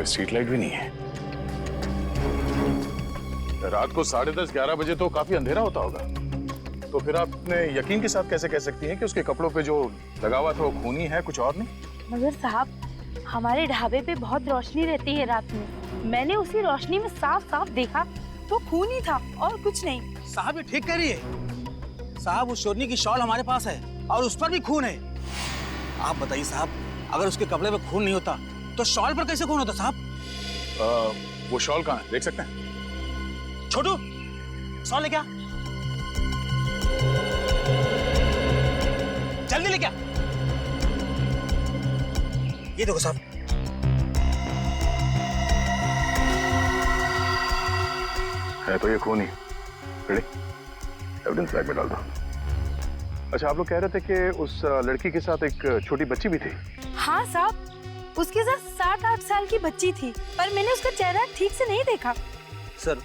कोई street light भी नहीं है। रात को 10:30-11 बजे तो काफी अंधेरा होता होगा, तो फिर आपने यकीन के साथ कैसे कह सकती हैं कि उसके कपड़ों पे जो लगा हुआ था वो खूनी है, कुछ और नहीं? मगर साहब, हमारे ढाबे पे बहुत रोशनी रहती है रात में, मैंने उसी रोशनी में साफ साफ देखा तो खून ही था और कुछ नहीं। साहब ये ठीक कह रही है साहब, उस शोरनी की शॉल हमारे पास है और उस पर भी खून है। आप बताइए साहब, अगर उसके कपड़े पे खून नहीं होता तो शॉल पर कैसे खून होता साहब? वो शॉल कहाँ है, देख सकते हैं? छोटू, शॉल लेके आ, जल्दी लेके आ। ये देखो साहब, है तो ये खून ही। एविडेंस बैग में डाल दो। अच्छा, आप लोग कह रहे थे कि उस लड़की के साथ एक छोटी बच्ची भी थी? हाँ साहब, उसके साथ 7-8 साल की बच्ची थी, पर मैंने उसका चेहरा ठीक से नहीं देखा। सर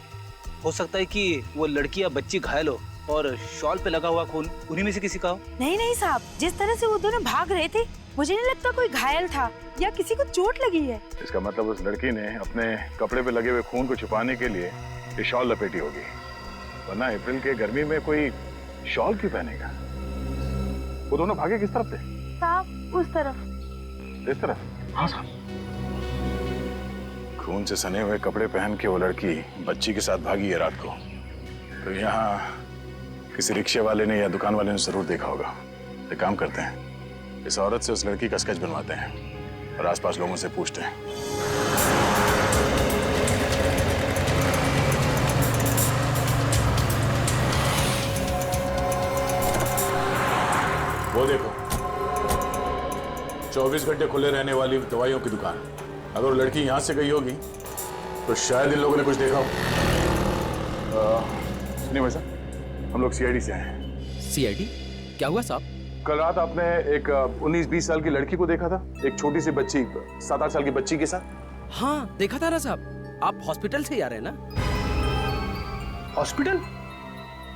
हो सकता है कि वो लड़की या बच्ची घायल हो और शॉल पे लगा हुआ खून उन्हीं में से किसी का हो। नहीं नहीं साहब, जिस तरह से वो दोनों भाग रहे थे मुझे नहीं लगता कोई घायल था या किसी को चोट लगी है। इसका मतलब उस लड़की ने अपने कपड़े पे लगे हुए खून को छुपाने के लिए ये शॉल लपेटी होगी, वरना अप्रैल के गर्मी में कोई शॉल क्यों पहनेगा? वो दोनों भागे किस तरफ थे? साहब उस तरफ। इस तरफ? हाँ साहब। खून से सने हुए कपड़े पहन के वो लड़की बच्ची के साथ भागी है रात को, तो यहाँ किसी रिक्शे वाले ने या दुकान वाले ने जरूर देखा होगा। एक काम करते हैं, इस औरत से उस लड़की का स्केच बनवाते हैं और आसपास लोगों से पूछते हैं। वो देखो, 24 घंटे खुले रहने वाली दवाइयों की दुकान। अगर वो लड़की यहाँ से गई होगी तो शायद इन लोगों ने कुछ देखा हो। सुनिए भाई साहब, हम लोग सीआईडी से आए हैं। सीआईडी? क्या हुआ साहब? कल रात आपने एक 19-20 साल की लड़की को देखा था, एक छोटी सी बच्ची 7-8 साल की बच्ची के साथ। हाँ देखा था ना साहब। आप हॉस्पिटल से ही आ रहे हैं ना? हॉस्पिटल?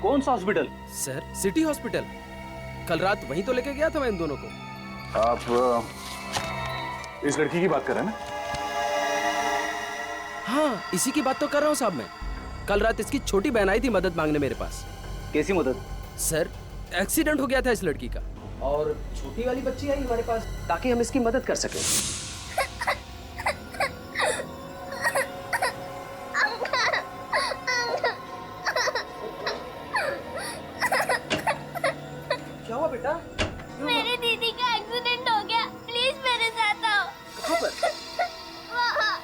कौन सा हॉस्पिटल? Sir city hospital. कल रात वहीं तो लेके गया था मैं इन दोनों को। आप इस लड़की की बात कर रहे हैं ना? हाँ इसी की बात तो कर रहा हूँ साहब मैं। कल रात इसकी छोटी बहन आई थी मदद मांगने मेरे पास। कैसी मदद? सर एक्सीडेंट हो गया था इस लड़की का और छोटी वाली बच्ची आई हमारे पास ताकि हम इसकी मदद कर सकें। क्या हुआ बेटा? मेरी दीदी का एक्सीडेंट हो गया, प्लीज मेरे साथ आओ। कहाँ पर? वहाँ।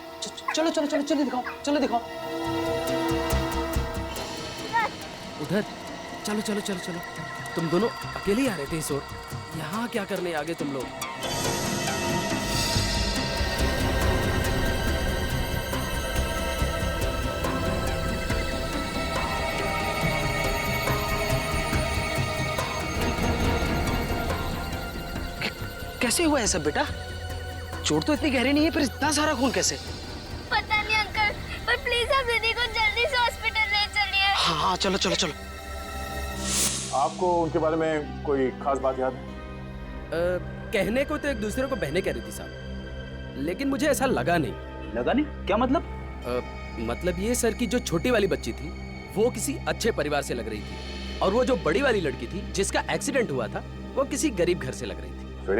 चलो चलो चलो चलो दिखाओ, चलो दिखाओ। उधर चलो चलो चलो चलो। तुम दोनों अकेले ही आ रहे थे इस ओर? यहाँ क्या करने आगे तुम लोग? कैसे हुआ है सब बेटा? चोट तो इतनी गहरी नहीं है, पर इतना सारा खून कैसे? पता नहीं अंकल, पर प्लीज आप दीदी को जल्दी से हॉस्पिटल ले चलिए। हाँ हाँ चलो चलो चलो। आपको उनके बारे में कोई खास बात याद है? कहने को तो एक दूसरे को बहने कह रही थी साहब, लेकिन मुझे ऐसा लगा नहीं। लगा नहीं? क्या मतलब? मतलब ये सर कि जो छोटी वाली बच्ची थी वो किसी अच्छे परिवार से लग रही थी और वो जो बड़ी वाली लड़की थी जिसका एक्सीडेंट हुआ था वो किसी गरीब घर से लग रही थी। फिर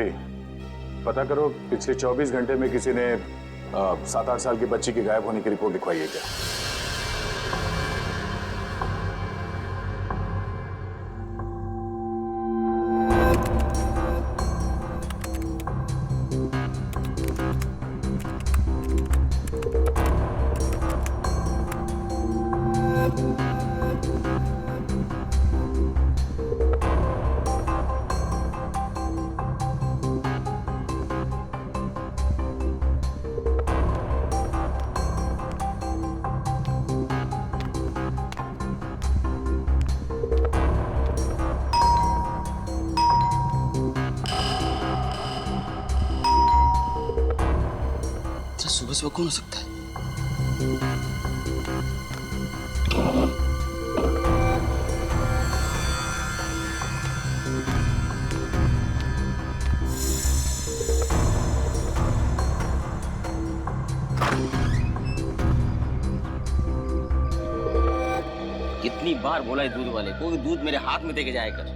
पता करो, पिछले 24 घंटे में किसी ने 7-8 साल की बच्ची के गायब होने की रिपोर्ट लिखवाई है क्या? सुबह सुबह कौन हो सकता है? बार बोला है दूध वाले को कि दूध मेरे हाथ में देके जाया कर।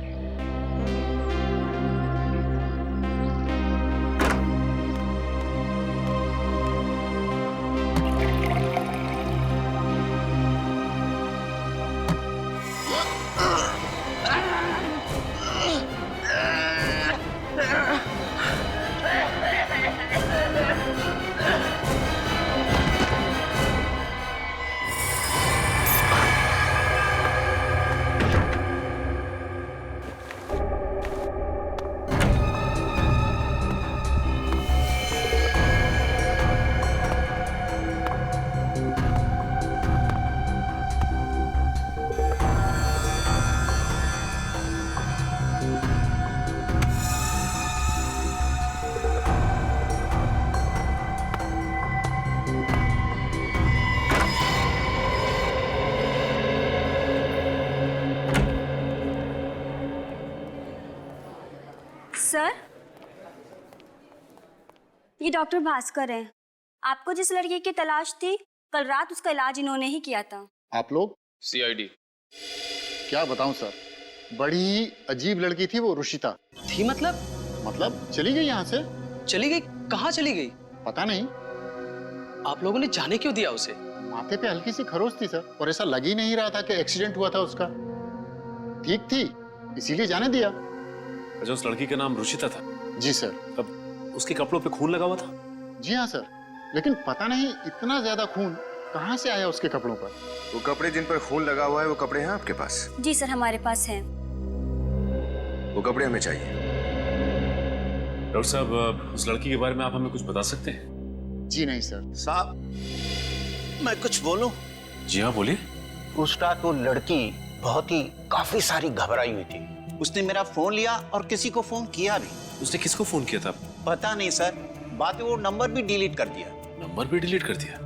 सर, ये डॉक्टर भास्कर हैं। आपको जिस लड़की की तलाश थी, कल रात उसका इलाज इन्होंने ही किया था। आप लोग? CID। क्या बताऊं सर, बड़ी ही अजीब लड़की थी वो रुशिता। थी मतलब चली गई यहाँ से। चली गई? कहाँ चली गई? पता नहीं। आप लोगों ने जाने क्यों दिया उसे? माथे पे हल्की सी खरोच थी सर, और ऐसा लग ही नहीं रहा था कि एक्सीडेंट हुआ था उसका। ठीक थी, इसीलिए जाने दिया। अच्छा, उस लड़की का नाम रुचिता था? जी सर। अब उसके कपड़ों पे खून लगा हुआ था? जी हाँ सर, लेकिन पता नहीं इतना ज्यादा खून कहाँ से आया उसके कपड़ों पर। वो कपड़े जिन पर खून लगा हुआ है वो कपड़े हैं आपके पास? जी सर, हमारे पास हैं। वो कपड़े हमें चाहिए। डॉक्टर साहब, उस लड़की के बारे में आप हमें कुछ बता सकते हैं? जी नहीं सर। साहब, मैं कुछ बोलूं? जी हाँ, बोलिए। उसका तो लड़की बहुत ही काफी सारी घबराई हुई थी। उसने मेरा फोन लिया और किसी को फोन किया भी। उसने किसको फोन किया था? पता नहीं सर, बात वो नंबर भी डिलीट कर दिया। नंबर भी डिलीट कर दिया?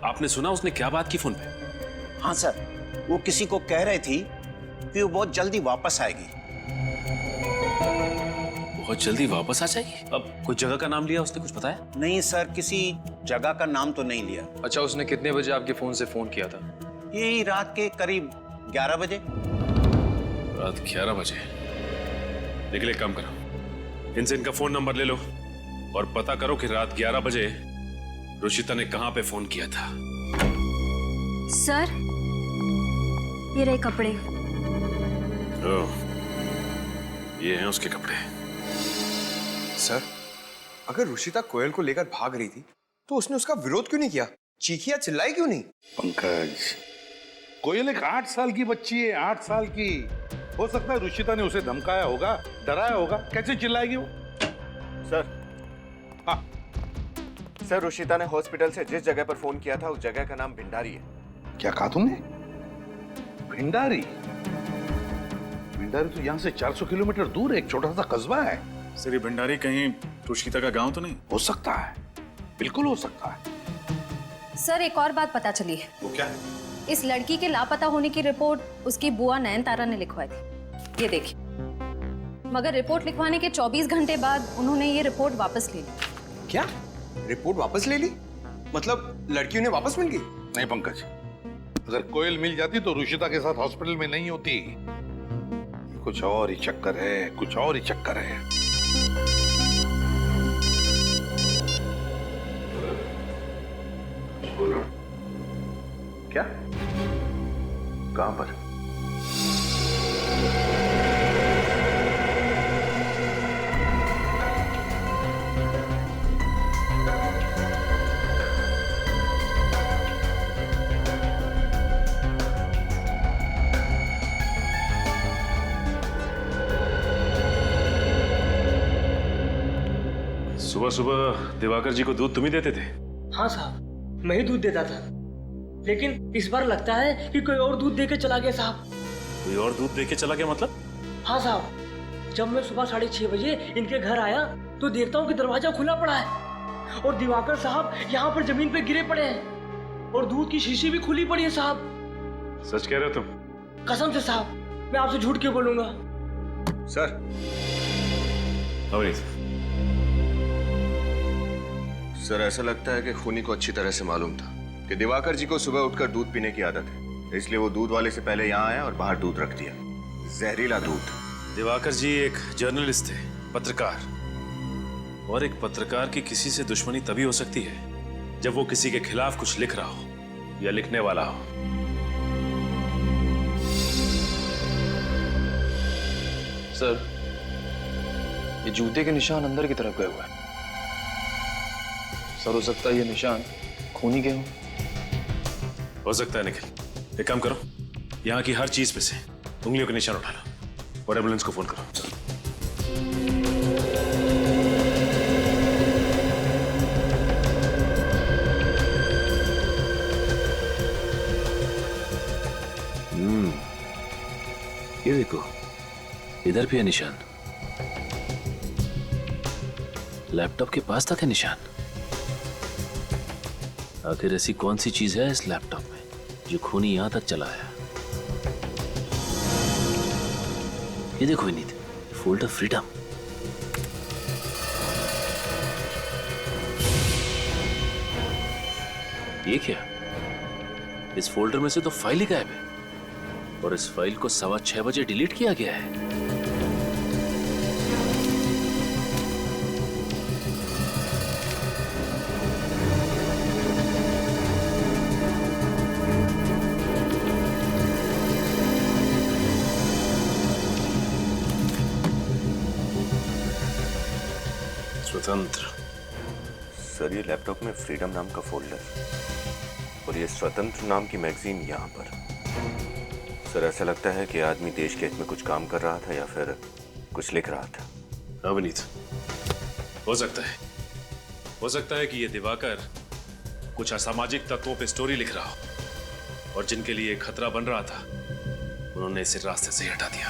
आपने सुना उसने क्या बात की फोन पे? हाँ सर, वो किसी को कह रही थी कि वो बहुत जल्दी वापस आएगी। बहुत जल्दी वापस आ जाएगी? अब कोई जगह का नाम लिया उसने, कुछ बताया? नहीं सर, किसी जगह का नाम तो नहीं लिया। अच्छा, उसने कितने बजे आपके फोन से फोन किया था? यही रात के करीब 11 बजे। रात 11 बजे? लेकिन एक काम करो, इनसे इनका फोन नंबर ले लो और पता करो कि रात 11 बजे रुचिता ने कहां पे फोन किया था। सर, ये रहे कपड़े। ओह, ये हैं उसके कपड़े। सर, अगर रुचिता कोयल को लेकर भाग रही थी तो उसने उसका विरोध क्यों नहीं किया? चीखिया चिल्लाई क्यों नहीं? पंकज, कोयल एक 8 साल की बच्ची है, 8 साल की। हो सकता है रुचिता ने उसे धमकाया होगा, डराया होगा। कैसे चिल्लाएगी वो? सर। हाँ सर, रुचिता ने हॉस्पिटल से जिस जगह पर फोन किया था उस जगह का नाम भिंडारी है। क्या कहा तुमने? भिंडारी? भिंडारी तो यहाँ से 400 किलोमीटर दूर एक छोटा सा कस्बा है। सर, ये भंडारी कहीं रुचिता का गांव तो नहीं? हो सकता है, बिल्कुल हो सकता है। सर, एक और बात पता चली है। वो क्या है? इस लड़की के लापता होने की रिपोर्ट उसकी बुआ नयनतारा ने लिखवाई थी। ये देखिए, मगर रिपोर्ट लिखवाने के 24 घंटे बाद उन्होंने ये रिपोर्ट वापस ले ली। क्या? रिपोर्ट वापस ले ली? मतलब लड़की उन्हें वापस मिल गई? नहीं पंकज, अगर कोयल मिल जाती तो रुचिता के साथ हॉस्पिटल में नहीं होती। कुछ और ही चक्कर है, कुछ और ही चक्कर है। क्या? कहां पर? सुबह सुबह दिवाकर जी को दूध तुम ही देते थे? हाँ साहब, मैं ही दूध देता था, लेकिन इस बार लगता है कि कोई और दूध देके चला गया साहब। कोई और दूध देके चला गया मतलब? हाँ साहब, जब मैं सुबह 6:30 बजे इनके घर आया तो देखता हूँ कि दरवाजा खुला पड़ा है और दिवाकर साहब यहाँ पर जमीन पे गिरे पड़े हैं और दूध की शीशी भी खुली पड़ी है साहब। सच कह रहे हो तुम? कसम से साहब, मैं आपसे झूठ क्यों बोलूंगा। सर, अवनीत, सर ऐसा लगता है कि खूनी को अच्छी तरह से मालूम था कि दिवाकर जी को सुबह उठकर दूध पीने की आदत है, इसलिए वो दूध वाले से पहले यहाँ आया और बाहर दूध रख दिया, जहरीला दूध। दिवाकर जी एक जर्नलिस्ट थे, पत्रकार, और एक पत्रकार की किसी से दुश्मनी तभी हो सकती है जब वो किसी के खिलाफ कुछ लिख रहा हो या लिखने वाला हो। सर, ये जूते के निशान अंदर की तरफ गए हुए हैं। सर, हो सकता है ये निशान खूनी के हों। हो सकता है निखिल। एक काम करो, यहाँ की हर चीज पे से उंगलियों के निशान उठा लो और एम्बुलेंस को फोन करो। ये देखो, इधर भी है निशान। लैपटॉप के पास तक है निशान। आखिर ऐसी कौन सी चीज है इस लैपटॉप में जो खूनी यहां तक चला आया? ये देखो विनीत, फोल्डर फ्रीडम। ये क्या? इस फोल्डर में से तो फाइल ही गायब है और इस फाइल को 6:15 बजे डिलीट किया गया है। स्वतंत्र। सर, ये लैपटॉप में फ्रीडम नाम का फोल्डर और ये स्वतंत्र नाम की मैगजीन यहाँ पर। सर, ऐसा लगता है कि आदमी देश के हित में कुछ काम कर रहा था या फिर कुछ लिख रहा था। हाँ विनीत, हो सकता है कि ये दिवाकर कुछ असामाजिक तत्वों पे स्टोरी लिख रहा हो और जिनके लिए खतरा बन रहा था उन्होंने इसे रास्ते से हटा दिया।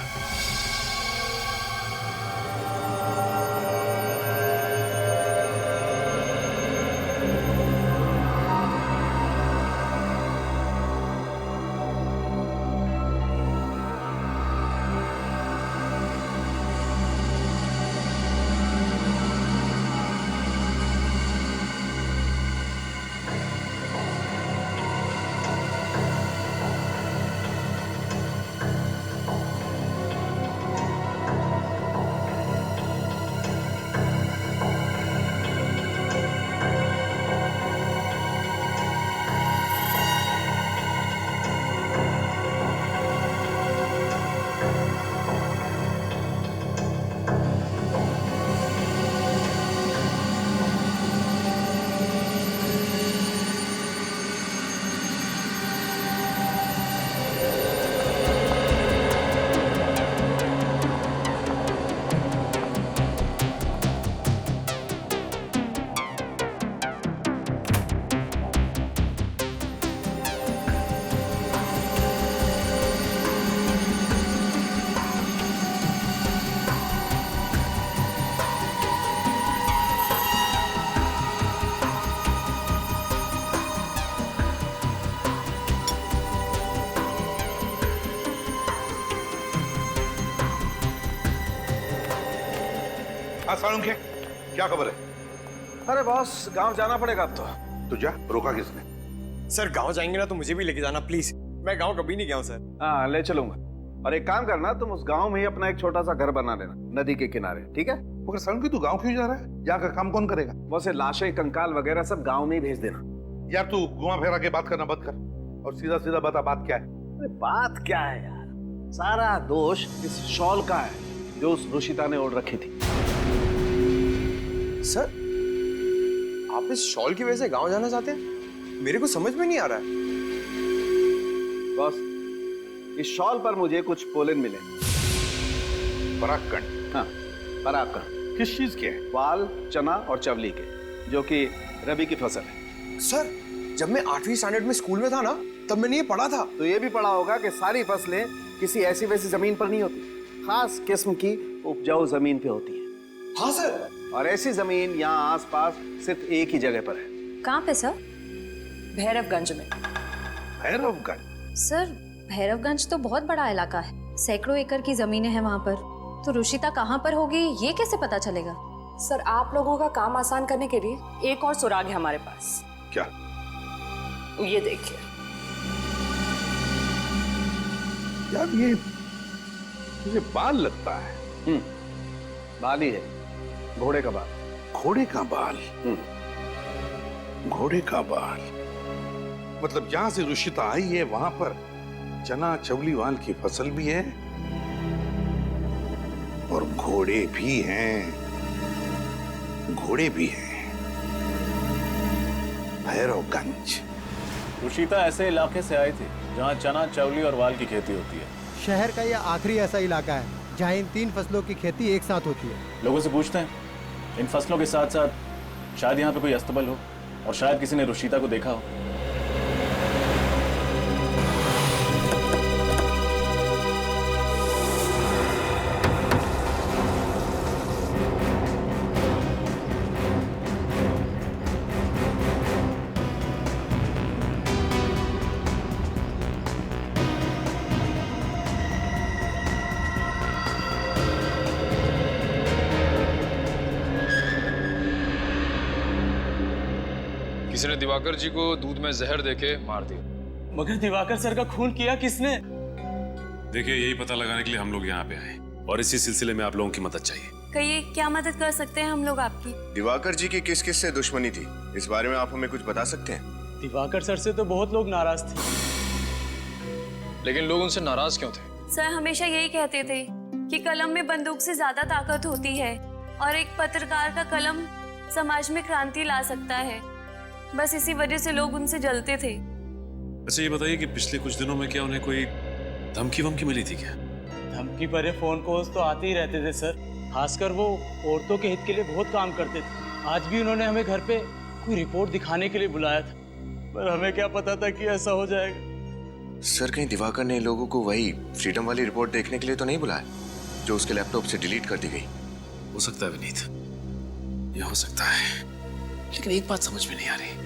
सालुंखे, क्या खबर है? अरे बॉस, गांव जाना पड़ेगा अब तो जा, रोका किसने? सर, गांव जाएंगे ना तो मुझे भी लेके जाना प्लीज। मैं गांव कभी नहीं गया हूं सर। हाँ, ले चलूंगा। और एक काम करना, तुम उस गांव में ही अपना एक छोटा सा घर बना लेना नदी के किनारे, ठीक है? मगर सालुंखे, तू गांव क्यों जा रहा है? यहाँ का काम कौन करेगा? वैसे लाशें, कंकाल वगैरह सब गांव में ही भेज देना। यार तू घुमा फेरा के बात करना बंद कर और सीधा सीधा बता बात क्या है। अरे बात क्या है यार, सारा दोष इस शॉल का है जो उस रुशिता ने ओढ़ रखी थी। सर, आप इस शॉल की वजह से गांव जाना चाहते हैं? मेरे को समझ में नहीं आ रहा है। बॉस, इस शॉल पर मुझे कुछ पोलन मिले। परागकण? हाँ, परागकण। किस चीज के? वाल, चना और चवली के, जो कि रबी की फसल है। सर, जब मैं 8वीं स्टैंडर्ड में स्कूल में था ना, तब मैंने ये पढ़ा था। तो ये भी पढ़ा होगा कि सारी फसलें किसी ऐसी वैसी जमीन पर नहीं होती, खास किस्म की उपजाऊ जमीन पे होती है। हाँ सर। और ऐसी जमीन यहाँ आसपास सिर्फ एक ही जगह पर है। कहाँ पे सर? भैरवगंज में। भैरवगंज? सर, भैरवगंज तो बहुत बड़ा इलाका है, सैकड़ों एकड़ की जमीनें हैं वहाँ पर। तो रुशिता कहाँ पर होगी ये कैसे पता चलेगा? सर, आप लोगों का काम आसान करने के लिए एक और सुराग है हमारे पास। क्या? ये देखिए। यार ये मुझे बाल लगता है। बाल ही है, घोड़े का बाल। घोड़े का बाल? घोड़े का बाल मतलब जहां से रुशिता आई है वहां पर चना चवलीवाल की फसल भी है और घोड़े भी हैं। घोड़े भी हैं। भैरवगंज। रुशिता ऐसे इलाके से आई थी जहाँ चना चवली और वाल की खेती होती है। शहर का यह आखिरी ऐसा इलाका है जहाँ इन 3 फसलों की खेती एक साथ होती है। लोगों से पूछते हैं इन फसलों के साथ साथ शायद यहाँ पे कोई अस्तबल हो और शायद किसी ने रुशिता को देखा हो। किसी ने दिवाकर जी को दूध में जहर देके मार दिया। मगर दिवाकर सर का खून किया किसने? देखिए यही पता लगाने के लिए हम लोग यहाँ पे आए और इसी सिलसिले में आप लोगों की मदद चाहिए। कहिए क्या मदद कर सकते हैं हम लोग आपकी? दिवाकर जी की किस किस से दुश्मनी थी, इस बारे में आप हमें कुछ बता सकते हैं? दिवाकर सर से तो बहुत लोग नाराज थे। लेकिन लोग उनसे नाराज क्यों थे? सर हमेशा यही कहते थे कि कलम में बंदूक से ज्यादा ताकत होती है और एक पत्रकार का कलम समाज में क्रांति ला सकता है। बस इसी वजह से लोग उनसे जलते थे। अच्छा ये बताइए कि पिछले कुछ दिनों में क्या उन्हें कोई धमकी वमकी मिली थी क्या? धमकी भरे फोन कॉल्स तो आते ही रहते थे सर। खासकर वो औरतों के हित के लिए बहुत काम करते थे। आज भी उन्होंने हमें घर पे कोई रिपोर्ट दिखाने के लिए बुलाया था, पर हमें क्या पता था कि ऐसा हो जाएगा। सर कहीं दिवाकर ने लोगों को वही फ्रीडम वाली रिपोर्ट देखने के लिए तो नहीं बुलाया जो उसके लैपटॉप से डिलीट कर दी गई? हो सकता है विनीत, ये हो सकता है, लेकिन एक बात समझ में नहीं आ रही।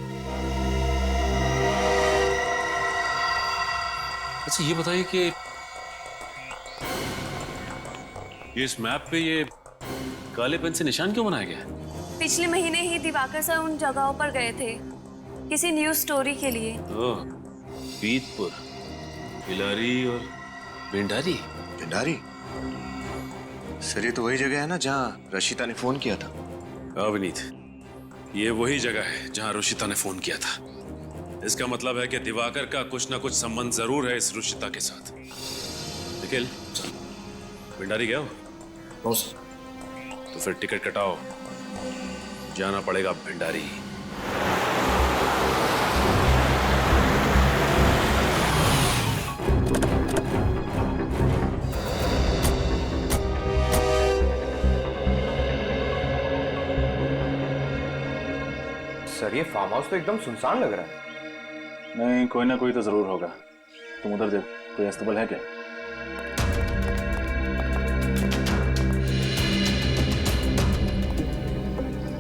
अच्छा ये बताइए कि ये इस मैप पे ये काले पेन से निशान क्यों बनाया गया है? पिछले महीने ही दिवाकर सर उन जगहों पर गए थे किसी न्यूज स्टोरी के लिए। ओह, पीतपुर, बिलारी और भिंडारी। भिंडारी? सर ये तो वही जगह है ना जहाँ रशिता ने फोन किया था। हाँ विनीत, ये वही जगह है जहाँ रुशिता ने फोन किया था। इसका मतलब है कि दिवाकर का कुछ ना कुछ संबंध जरूर है इस रुशिता के साथ। निखिल, भिंडारी गया हो? तो फिर टिकट कटाओ, जाना पड़ेगा भिंडारी। सर ये फार्म हाउस तो एकदम सुनसान लग रहा है। नहीं, कोई ना कोई तो जरूर होगा। तुम उधर देख, कोई अस्तबल है क्या?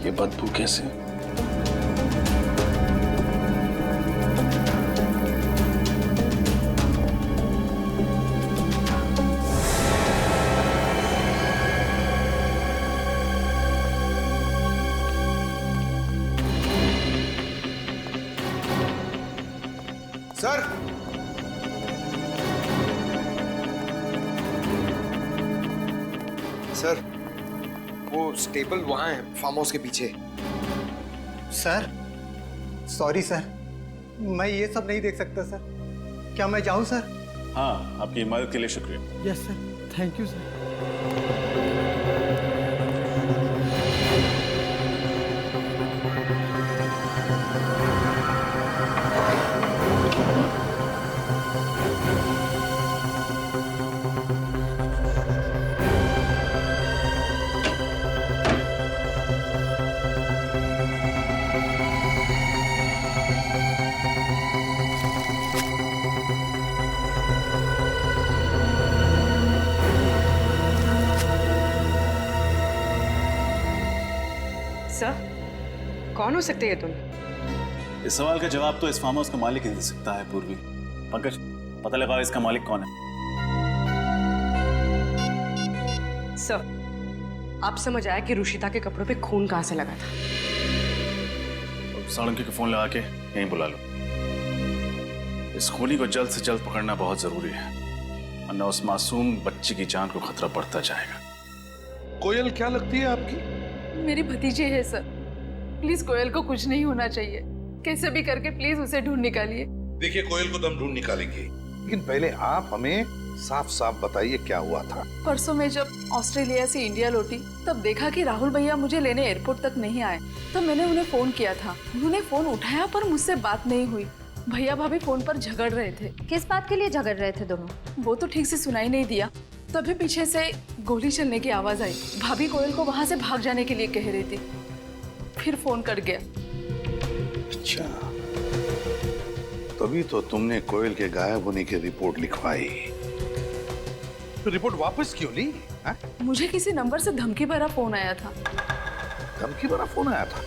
ये बदबू कैसे? सर सर वो स्टेबल वहां है, फार्म हाउस के पीछे। सर सॉरी सर, मैं ये सब नहीं देख सकता सर। क्या मैं जाऊं सर? हाँ, आपकी मदद के लिए शुक्रिया। Yes sir, thank you sir. Sir कौन हो सकते हैं तुम? इस सवाल का जवाब तो इस फार्म हाउस का मालिक ही दे सकता है। पूर्वी, पंकज, पता लगाओ इसका मालिक कौन है। सर आप समझ आया कि रुशिता के कपड़ों पे खून कहां से लगा था? साळुंके को फोन लगा के यहीं बुला लो। इस खूनी को जल्द से जल्द पकड़ना बहुत जरूरी है। वरना उस मासूम बच्ची की जान को खतरा बढ़ता जाएगा। कोयल क्या लगती है आपकी? मेरी भतीजी है सर। प्लीज कोयल को कुछ नहीं होना चाहिए। कैसे भी करके प्लीज उसे ढूंढ निकालिए। देखिए, कोयल को तो हम ढूंढ निकालेंगे, लेकिन पहले आप हमें साफ साफ बताइए क्या हुआ था। परसों मैं जब ऑस्ट्रेलिया से इंडिया लौटी तब देखा कि राहुल भैया मुझे लेने एयरपोर्ट तक नहीं आए। तब मैंने उन्हें फोन किया था। उन्होंने फोन उठाया पर मुझसे बात नहीं हुई। भैया भाभी फोन पर झगड़ रहे थे। किस बात के लिए झगड़ रहे थे दोनों? वो तो ठीक से सुनाई नहीं दिया। तभी पीछे से गोली चलने की आवाज आई। भाभी कोयल को वहां से भाग जाने के लिए कह रही थी। फिर फोन कट गया। अच्छा, तभी तो तुमने कोयल के गायब होने की रिपोर्ट लिखवाई। तो रिपोर्ट वापस क्यों ली? मुझे किसी नंबर से धमकी भरा फोन आया था। धमकी भरा फोन आया था?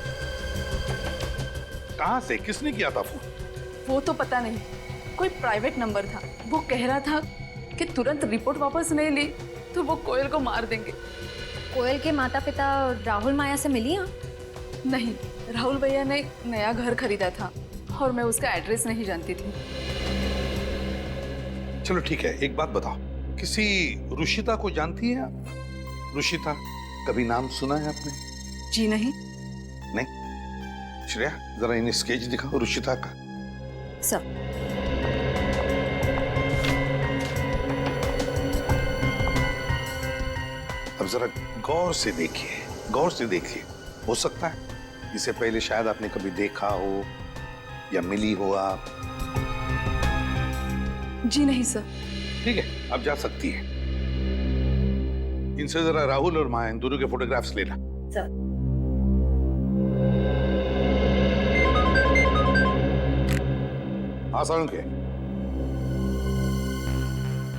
कहां से, किसने किया था फोन? वो तो पता नहीं, कोई प्राइवेट नंबर था। वो कह रहा था कि तुरंत रिपोर्ट वापस नहीं ली तो वो कोयल को मार देंगे। कोयल के माता पिता राहुल माया से मिली? नहीं, राहुल भैया ने नया घर खरीदा था और मैं उसका एड्रेस नहीं जानती थी। चलो ठीक है, एक बात बताओ, किसी रुशिता को जानती है आप? रुशिता, कभी नाम सुना है आपने? जी नहीं। नहीं? श्रेया, जरा इन्हें स्केच दिखाओ रुशिता का। सर, अब जरा गौर से देखिए, गौर से देखिए। हो सकता है इसे पहले शायद आपने कभी देखा हो या मिली हो आप। जी नहीं सर। ठीक है, अब जा सकती है। इनसे जरा राहुल और माया, इन दोनों के फोटोग्राफ्स लेना। सर। आसान के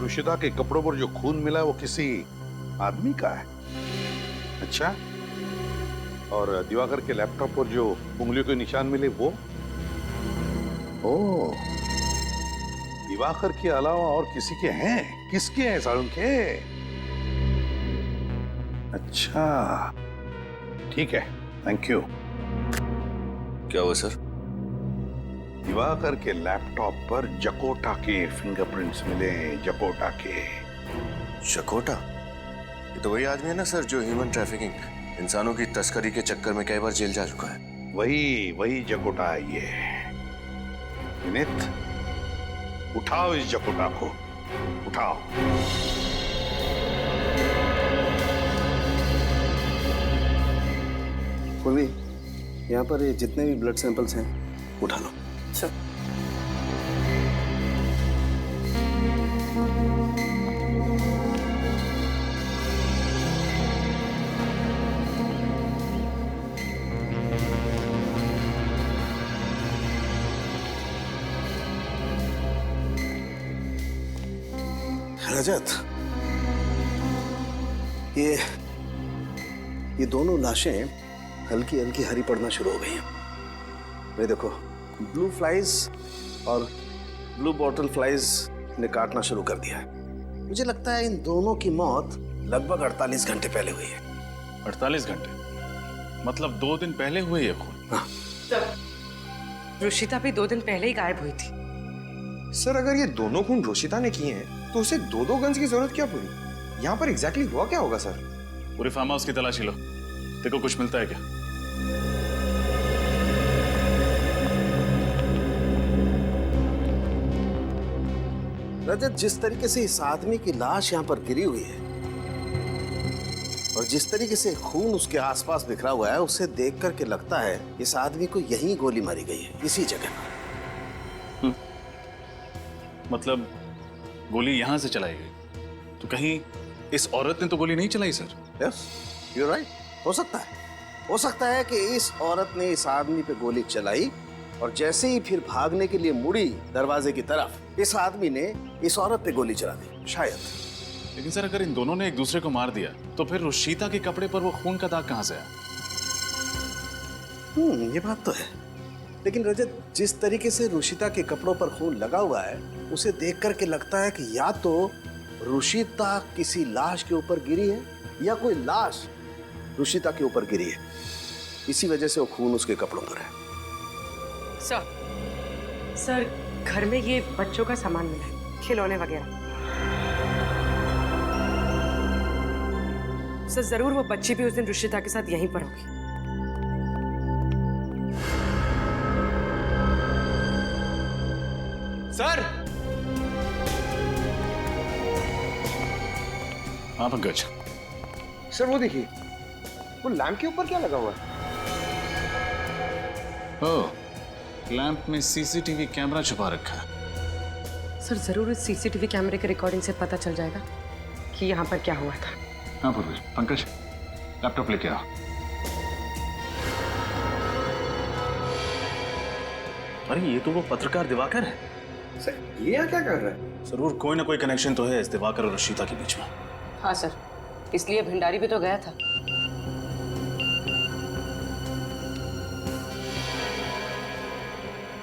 रुशिता के कपड़ों पर जो खून मिला वो किसी आदमी का है। अच्छा, और दिवाकर के लैपटॉप पर जो उंगलियों के निशान मिले वो? ओह, दिवाकर के अलावा और किसी के हैं? किसके हैं सारुण के? अच्छा, ठीक है, थैंक यू। क्या हुआ सर? दिवाकर के लैपटॉप पर जकोटा के फिंगरप्रिंट्स मिले। जकोटा के। जकोटा? ये तो वही आदमी है ना सर जो ह्यूमन ट्रैफिकिंग, इंसानों की तस्करी के चक्कर में कई बार जेल जा चुका है। वही जकोटा है ये। विनीत, उठाओ इस जकोटा को, उठाओ। पूर्वी, यहाँ पर ये जितने भी ब्लड सैंपल्स हैं उठा लो। सर। रजत, ये दोनों लाशें हल्की हल्की हरी पड़ना शुरू हो गई हैं। ये देखो, ब्लू फ्लाइज और ब्लू बॉटल फ्लाइज ने काटना शुरू कर दिया है। मुझे लगता है इन दोनों की मौत लगभग 48 घंटे पहले हुई है। 48 घंटे? मतलब 2 दिन पहले हुए ये खून? हाँ। रुशिता भी 2 दिन पहले ही गायब हुई थी। सर, अगर ये दोनों खून रुशिता ने किए हैं तो उसे 2 गन्स की जरूरत क्या पड़ी? यहाँ पर एग्जैक्टली हुआ क्या होगा सर? पूरे फार्म हाउस की तलाशी लो, देखो कुछ मिलता है क्या। रजत, जिस तरीके से इस आदमी की लाश यहाँ पर गिरी हुई है और जिस तरीके से खून उसके आसपास बिखरा हुआ है, उसे देख करके लगता है इस आदमी को यहीं गोली मारी गई है, इसी जगह। मतलब गोली यहां से चलाई गई, तो कहीं इस औरत ने तो गोली नहीं चलाई सर? Yes, you right. हो सकता है कि इस औरत ने इस आदमी पे गोली चलाई और जैसे ही फिर भागने के लिए मुड़ी दरवाजे की तरफ, इस आदमी ने इस औरत पे गोली चला दी, शायद। लेकिन सर, अगर इन दोनों ने एक दूसरे को मार दिया तो फिर रुशिता के कपड़े पर वो खून का दाग कहां से आया? ये बात तो है। लेकिन रजत, जिस तरीके से रुशिता के कपड़ों पर खून लगा हुआ है, उसे देख करके लगता है कि या तो रुशिता किसी लाश के ऊपर गिरी है या कोई लाश रुशिता के ऊपर गिरी है। इसी वजह से वो खून उसके कपड़ों पर है। सर, घर में ये बच्चों का सामान मिला है, खिलौने वगैरह। सर जरूर वो बच्ची भी उस दिन रुशिता के साथ यहीं पर होगी। सर। हाँ पंकज। सर वो देखिए, वो लैंप के ऊपर क्या लगा हुआ है? ओह, लैंप में सीसीटीवी कैमरा छुपा रखा है। सर जरूर इस सीसीटीवी कैमरे के रिकॉर्डिंग से पता चल जाएगा कि यहाँ पर क्या हुआ था। हाँ पूर्वी, पंकज लैपटॉप लेके आओ। अरे ये तो वो पत्रकार दिवाकर है। सर ये यहाँ क्या कर रहा है? जरूर कोई ना कोई कनेक्शन तो है इस दिवाकर और रशीता के बीच में। हाँ सर, इसलिए भंडारी भी तो गया था।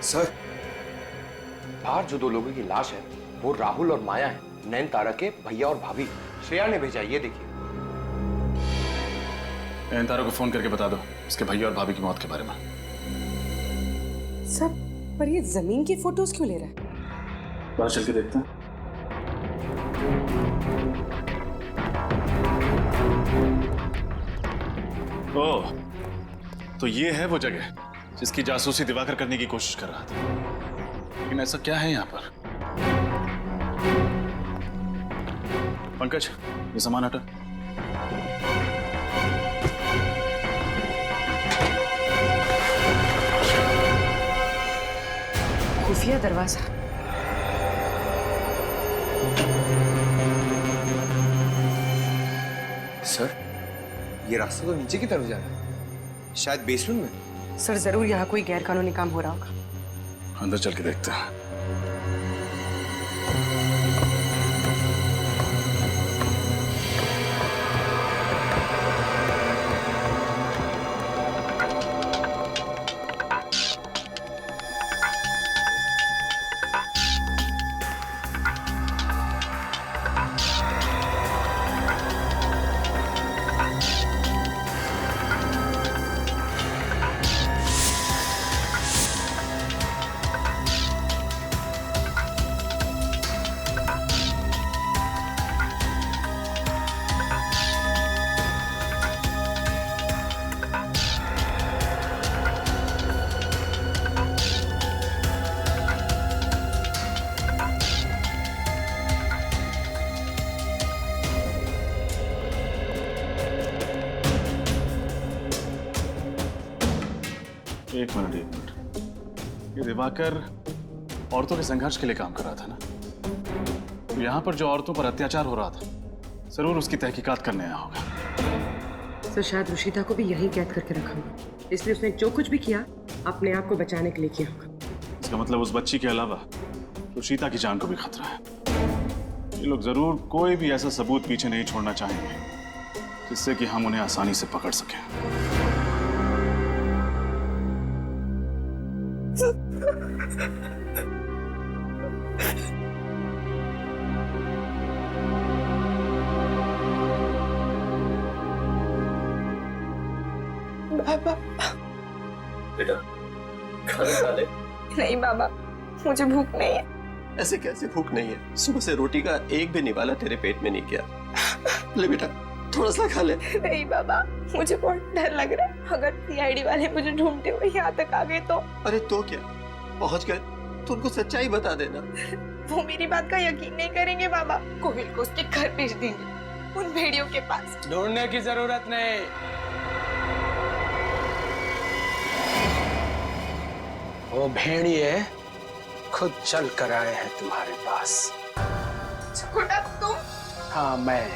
सर बाहर जो 2 लोगों की लाश है वो राहुल और माया है, नयनतारा के भैया और भाभी। श्रेया ने भेजा, ये देखिए। नयनतारा को फोन करके बता दो उसके भैया और भाभी की मौत के बारे में। सर पर ये जमीन की फोटोज क्यों ले रहा है? बाहर चल के देखते हैं। ओह, तो ये है वो जगह जिसकी जासूसी दिवाकर करने की कोशिश कर रहा था। लेकिन ऐसा क्या है यहाँ पर? पंकज, ये सामान हटा। खुफिया दरवाजा। सर ये रास्ता तो नीचे की तरफ जा रहा है, शायद बेसमेंट में। सर जरूर यहाँ कोई गैर कानूनी काम हो रहा होगा। अंदर चल के देखते हैं। एक मिनट। ये दिवाकर औरतों के संघर्ष के लिए काम कर रहा था ना? तो यहाँ पर जो औरतों पर अत्याचार हो रहा था, जरूर उसकी तहकीकात करने आया होगा। सर शायद रुशिता को भी यहीं कैद करके रखा होगा, इसलिए उसने जो कुछ भी किया अपने आप को बचाने के लिए किया होगा। इसका मतलब उस बच्ची के अलावा रुशिता की जान को भी खतरा है। ये लोग जरूर कोई भी ऐसा सबूत पीछे नहीं छोड़ना चाहेंगे जिससे कि हम उन्हें आसानी से पकड़ सकें। बाबा बेटा खाना खा ले। नहीं बाबा, मुझे भूख नहीं है। ऐसे कैसे भूख नहीं है? सुबह से रोटी का एक भी निवाला तेरे पेट में नहीं गया। ले बेटा थोड़ा सा खा ले। नहीं बाबा, मुझे बहुत डर लग रहा है। अगर सीआईडी वाले मुझे ढूंढते हुए यहाँ तक आ गए तो? अरे तो क्या, पहुँच गए तो उनको सच्चाई बता देना। वो मेरी बात का यकीन नहीं करेंगे बाबा। कोविल को उसके घर भेज देंगे, उन भेड़ियों के पास। ढूंढने की जरूरत नहीं। वो भेड़िए खुद चल कर आए हैं तुम्हारे पास। छोटा तुम? हाँ मैं।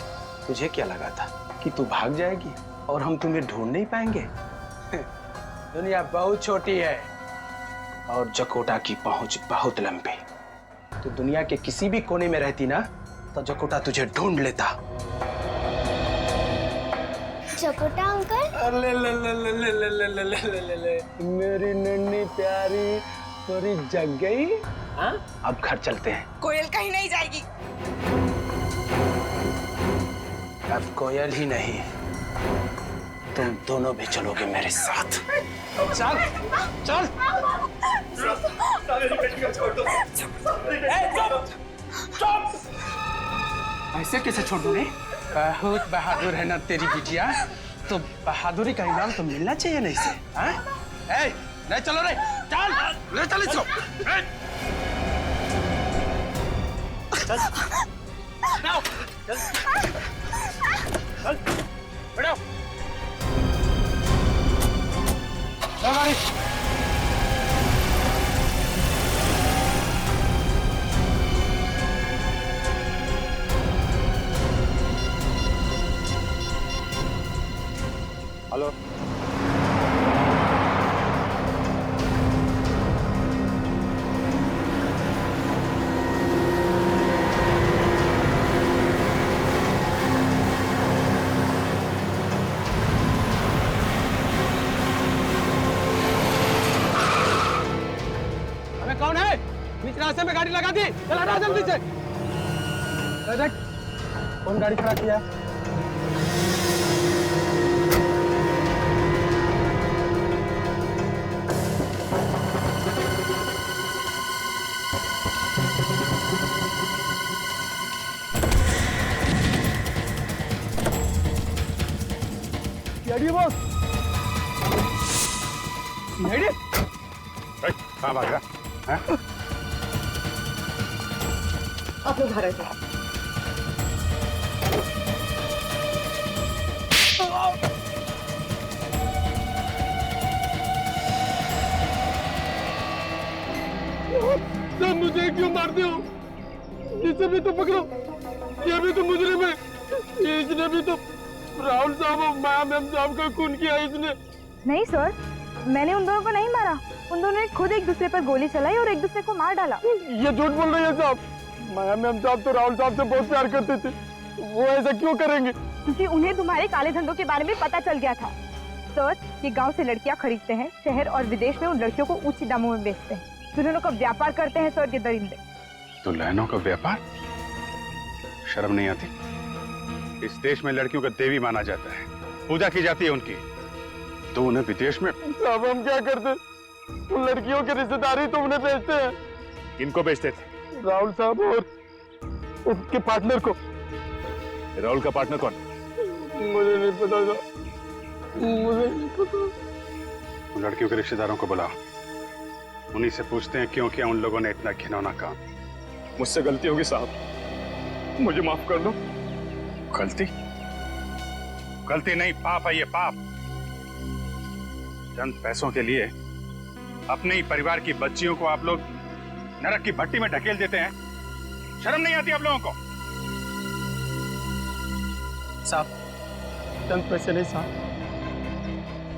तुझे क्या लगा था कि तू भाग जाएगी और हम तुम्हें ढूंढ नहीं पाएंगे? दुनिया बहुत छोटी है और जकोटा की पहुंच बहुत लंबी। तो दुनिया के किसी भी कोने में रहती ना तो जकोटा तुझे ढूंढ लेता। जकोटा अंकल? ले ले ले ले ले ले ले ले ले ले ले मेरी नन्ही प्यारी पूरी जग गई। हाँ अब घर चलते हैं। कोयल कहीं नहीं जाएगी। अब कोयल ही नहीं, तुम दोनों भी चलोगे मेरे साथ। चल चल। ऐसे कैसे छोड़ दूं रे? बहुत बहादुर है ना तेरी बिटिया, तो बहादुरी का इनाम तो मिलना चाहिए ना इसे। हाँ? ए, ले चलो रे, चल, ले चल इसको। चल, आओ, चल, चल, बैठो। चल गाड़ी। हेलो। अबे कौन है? बीच रास्ते में गाड़ी लगा दी, चला रहा जल्दी से। देख, कौन गाड़ी खड़ा किया? बॉस कहाँ भाग रहा? आप लोग बाहर थे। सब मुझे क्यों मारते हो? इसे भी तो पकड़ो, ये भी तो मुजरिम है, इसने भी तो राहुल साहब और माया मैम साहब का खून किया इसने। नहीं सर, मैंने उन दोनों को नहीं मारा। उन दोनों ने खुद एक दूसरे पर गोली चलाई और एक दूसरे को मार डाला। ये झूठ बोल रही है साहब। माया मैम साहब तो राहुल साहब से बहुत प्यार करते थे, वो ऐसा क्यों करेंगे? क्योंकि उन्हें तुम्हारे काले धंधों के बारे में पता चल गया था। सर, ये गांव से लड़कियां खरीदते हैं, शहर और विदेश में उन लड़कियों को ऊंचे दामों में बेचते हैं। दुल्हनों का व्यापार करते हैं सर, ये दरिंदे। दुल्हनों का व्यापार? शर्म नहीं आती? इस देश में लड़कियों का देवी माना जाता है, पूजा की जाती है उनकी, तो उन्हें विदेश में? साहब हम क्या करते? उन लड़कियों के रिश्तेदारी तो उन्हें बेचते हैं। किनको बेचते थे? राहुल साहब और उनके पार्टनर को। राहुल का पार्टनर कौन? मुझे नहीं पता था, मुझे नहीं पता। लड़कियों के रिश्तेदारों को बुलाओ, उन्हीं से पूछते हैं क्यों किया उन लोगों ने इतना घिनौना काम। मुझसे गलती होगी साहब, मुझे माफ कर दो। गलती? गलती नहीं, पाप है ये, पाप। चंद पैसों के लिए अपने ही परिवार की बच्चियों को आप लोग नरक की भट्टी में ढकेल देते हैं। शर्म नहीं आती आप लोगों को? साहब, चंद पैसे नहीं साहब,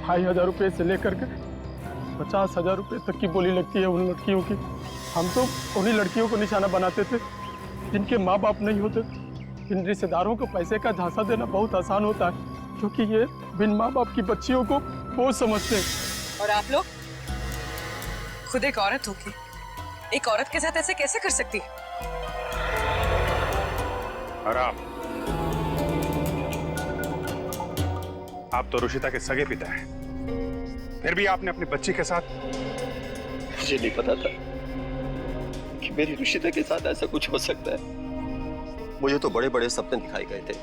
2,500 रुपए से लेकर के 50,000 रुपए तक की बोली लगती है उन लड़कियों की। हम तो उन्हीं लड़कियों को निशाना बनाते थे जिनके माँ बाप नहीं होते। इन रिश्तेदारों को पैसे का झांसा देना बहुत आसान होता है, क्योंकि ये बिन माँ बाप की बच्चियों को बोझ समझते हैं। और आप लोग खुद एक औरत होगी, एक औरत के साथ ऐसे कैसे कर सकती? और आप तो रुशिता के सगे पिता हैं, फिर भी आपने अपनी बच्ची के साथ? मुझे नहीं पता था कि मेरी रुशिता के साथ ऐसा कुछ हो सकता है। मुझे तो बड़े बड़े सपने दिखाए गए थे।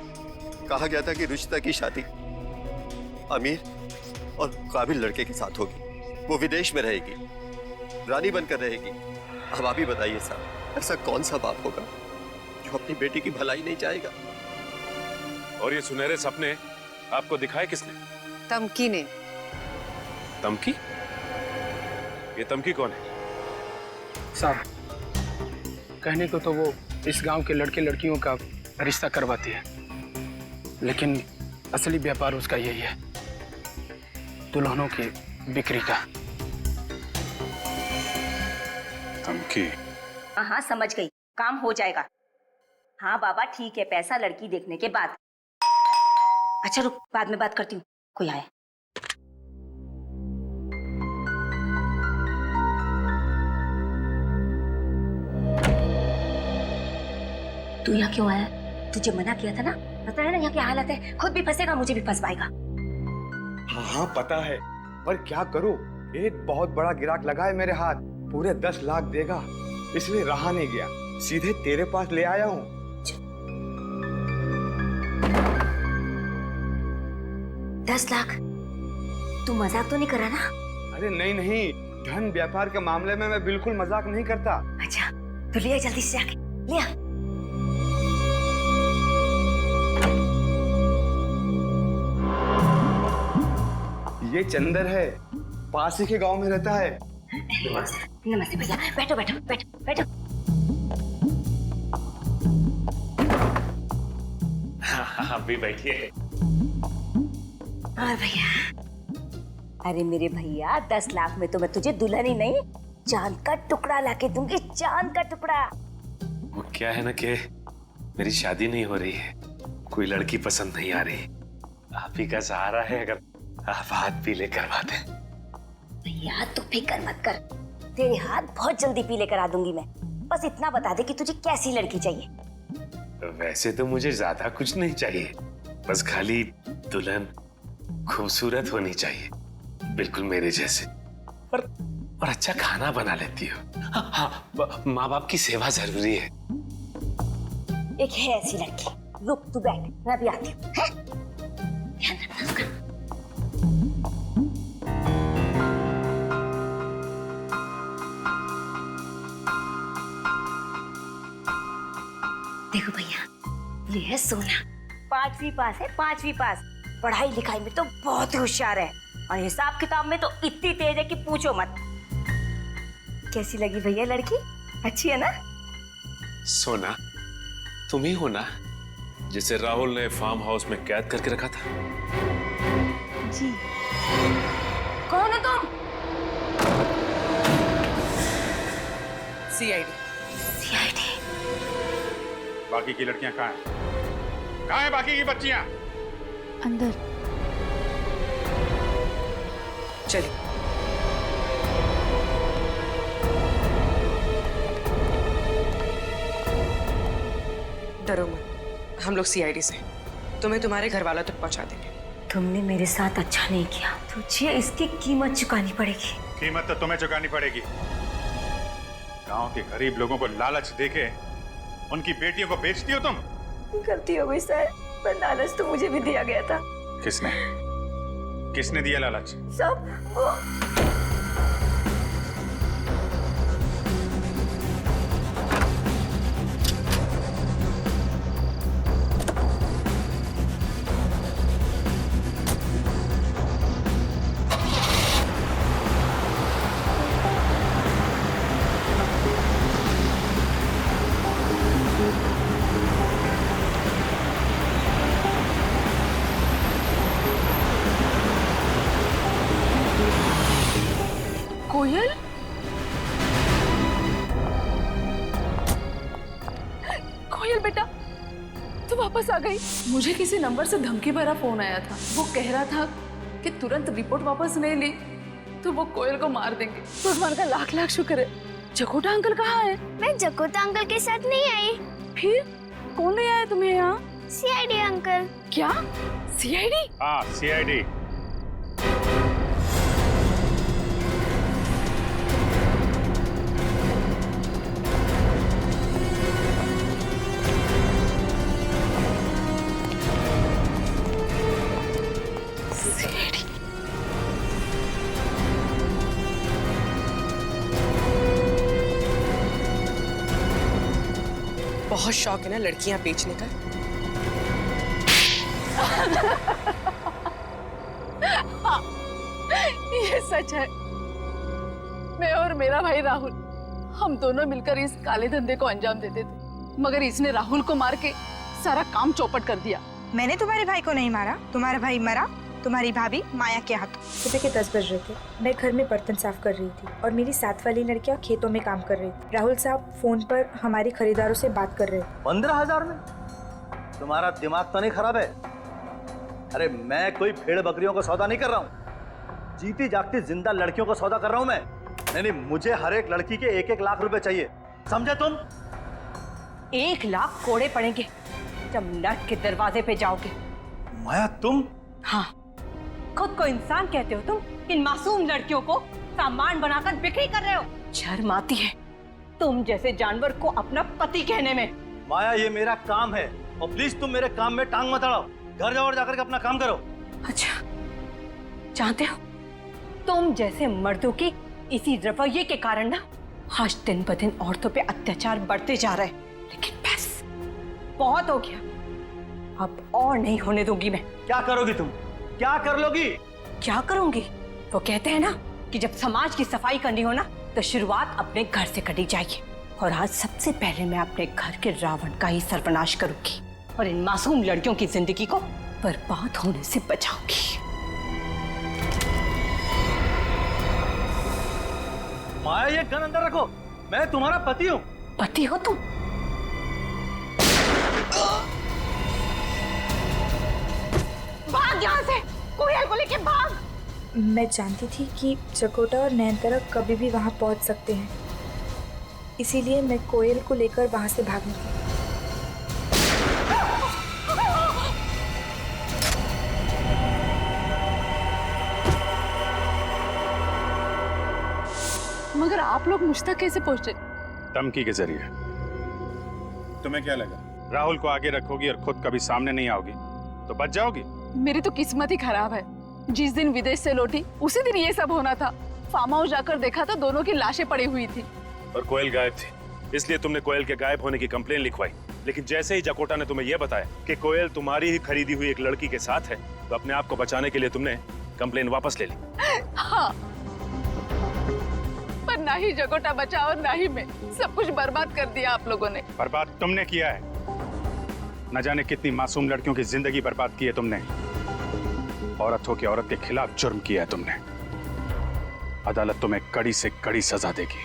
कहा गया था कि रुशिता की शादी अमीर और काबिल लड़के के साथ होगी, वो विदेश में रहेगी, रानी बनकर रहेगी। अब आप ही बताइए साहब, ऐसा कौन सा बाप होगा जो अपनी बेटी की भलाई नहीं चाहेगा? और ये सुनहरे सपने आपको दिखाए किसने? तमकी ने। तमकी? ये तमकी कौन है? साहब, कहने को तो वो इस गांव के लड़के लड़कियों का रिश्ता करवाती है, लेकिन असली व्यापार उसका यही है, दुल्हनों की बिक्री का। तमकी? हाँ समझ गई, काम हो जाएगा। हाँ बाबा ठीक है, पैसा लड़की देखने के बाद। अच्छा रुक, बाद में बात करती हूँ, कोई आया। तू यहाँ क्यों आया? तुझे मना किया था ना, पता है ना यहाँ की हालत है, खुद भी फंसेगा मुझे भी फंसवाएगा। हाँ पता है, पर क्या करूं, एक बहुत बड़ा गिराक लगा है मेरे हाथ, पूरे 10 लाख देगा, इसलिए रहा नहीं गया, सीधे तेरे पास ले आया हूँ। 10 लाख? तू मजाक तो नहीं कर रहा ना? अरे नहीं नहीं, धन व्यापार के मामले में मैं बिल्कुल मजाक नहीं करता। अच्छा तो लिया जल्दी से जाके लिया। ये चंदर है, पास ही के गांव में रहता है। नमस्ते भैया, बैठो बैठो बैठो बैठो। आप भी बैठिए। और भैया, अरे मेरे भैया 10 लाख में तो मैं तुझे दुल्हन ही नहीं, चांद का टुकड़ा लाके दूंगी, चांद का टुकड़ा। वो क्या है ना कि मेरी शादी नहीं हो रही है, कोई लड़की पसंद नहीं आ रही। आप ही का सहारा है, अगर आप हाथ पीले करवा दें। भैया तू फिक्र मत कर, तेरे हाथ बहुत जल्दी पीले करा दूंगी मैं। बस इतना बता दे कि तुझे कैसी लड़की चाहिए। वैसे तो मुझे ज्यादा कुछ नहीं चाहिए, बस खाली दुल्हन खूबसूरत होनी चाहिए, बिल्कुल मेरे जैसे, और अच्छा खाना बना लेती हो। हाँ, माँ बाप की सेवा जरूरी है। एक है ऐसी लड़की, रुक तू बैठ, मैं भी आती हूँ। ध्यान रखना उसका। देखो भैया, ये है सोना, 5वीं पास है, 5वीं पास। पढ़ाई लिखाई में तो बहुत होशियार है, और हिसाब किताब में तो इतनी तेज है कि पूछो मत। कैसी लगी भैया लड़की? अच्छी है ना? सोना तुम ही हो ना जिसे राहुल ने फार्म हाउस में कैद करके रखा था? जी। कौन हो तुम? सीआईडी। सीआईडी। बाकी की लड़कियां कहाँ हैं? कहाँ हैं बाकी की बच्चियां? अंदर। चलिए। डरो मत, हम लोग सीआईडी से तुम्हें तुम्हारे घर वालों तक पहुंचा देंगे। तुमने मेरे साथ अच्छा नहीं किया, तुझे इसकी कीमत चुकानी पड़ेगी। कीमत तो तुम्हें चुकानी पड़ेगी। गांव के गरीब लोगों को लालच देके उनकी बेटियों को बेचती हो तुम। गलती हो गई सर, पर लालच तो मुझे भी दिया गया था। किसने? किसने दिया लालच? सब वो। कोयल? कोयल बेटा, तू वापस आ गई। मुझे किसी नंबर से धमकी भरा फोन आया था, वो कह रहा था कि तुरंत रिपोर्ट वापस नहीं ली तो वो कोयल को मार देंगे। भगवान का लाख लाख शुक्र है। जकोटा अंकल कहाँ है? मैं जकोटा अंकल के साथ नहीं आई। फिर कौन ले आया तुम्हें यहाँ? CID uncle. क्या? सीआईडी? हाँ सीआईडी। बहुत शौक है ना लड़कियां बेचने का? हाँ, ये सच है। मैं और मेरा भाई राहुल, हम दोनों मिलकर इस काले धंधे को अंजाम देते थे, मगर इसने राहुल को मार के सारा काम चौपट कर दिया। मैंने तुम्हारे भाई को नहीं मारा, तुम्हारा भाई मरा तुम्हारी भाभी माया के हाथों। सुबह के 10 बज रहे थे, मैं घर में बर्तन साफ कर रही थी और मेरी साथ वाली लड़कियां खेतों में काम कर रही थी। राहुल साहब फोन पर हमारी खरीदारों से बात कर रहे थे। 15,000 में? तुम्हारा दिमाग तो नहीं खराब है? अरे मैं कोई भेड़ बकरियों का सौदा नहीं कर रहा हूँ, जीती जागती जिंदा लड़कियों का सौदा कर रहा हूँ मैं। नहीं, मुझे हर एक लड़की के 1-1 लाख रुपए चाहिए, समझे तुम? 1 लाख कोड़े पड़ेंगे जब नर्क के दरवाजे पे जाओगे। माया तुम? हाँ, खुद को इंसान कहते हो तुम, इन मासूम लड़कियों को सामान बनाकर बिक्री कर रहे हो। शर्म आती है तुम जैसे जानवर को अपना पति कहने में। माया ये मेरा काम है और प्लीज तुम मेरे काम में टांग मत अड़ाओ। घर जाओ और जाकर के अपना काम करो। अच्छा जानते हो, तुम जैसे मर्दों के इसी रवैये के कारण ना आज दिन ब दिन औरतों पे अत्याचार बढ़ते जा रहे हैं। लेकिन बस बहुत हो गया, अब और नहीं होने दूंगी मैं। क्या करोगी तुम? क्या कर लोगी? क्या करूंगी? वो कहते हैं ना कि जब समाज की सफाई करनी हो ना तो शुरुआत अपने घर से करनी चाहिए। और आज सबसे पहले मैं अपने घर के रावण का ही सर्वनाश करूंगी और इन मासूम लड़कियों की जिंदगी को बर्बाद होने से बचाऊंगी। माया, ये गन अंदर रखो, मैं तुम्हारा पति हूँ। पति हो तुम? भाग यहाँ से, कोयल को लेके भाग। मैं जानती थी कि जकोटा और नयनतारा कभी भी वहां पहुंच सकते हैं, इसीलिए मैं कोयल को लेकर वहां से भाग निकली। मगर आप लोग मुझ तक कैसे पहुंचे? धमकी के जरिए। तुम्हें क्या लगा राहुल को आगे रखोगी और खुद कभी सामने नहीं आओगी तो बच जाओगी? मेरी तो किस्मत ही खराब है। जिस दिन विदेश से लौटी उसी दिन ये सब होना था। फार्म हाउस जाकर देखा तो दोनों की लाशें पड़ी हुई थी। और कोयल गायब थी, इसलिए तुमने कोयल के गायब होने की कंप्लेन लिखवाई। लेकिन जैसे ही जकोटा ने तुम्हें यह बताया कि कोयल तुम्हारी ही खरीदी हुई एक लड़की के साथ है, तो अपने आप को बचाने के लिए तुमने कंप्लेन वापस ले ली। हाँ, पर ना ही जकोटा बचा और ना ही मैं। सब कुछ बर्बाद कर दिया आप लोगों ने। बर्बाद तुमने किया है। न जाने कितनी मासूम लड़कियों की जिंदगी बर्बाद की है तुमने। औरत हो के औरत के खिलाफ जुर्म किया है तुमने। अदालत तुम्हें कड़ी से कड़ी सजा देगी।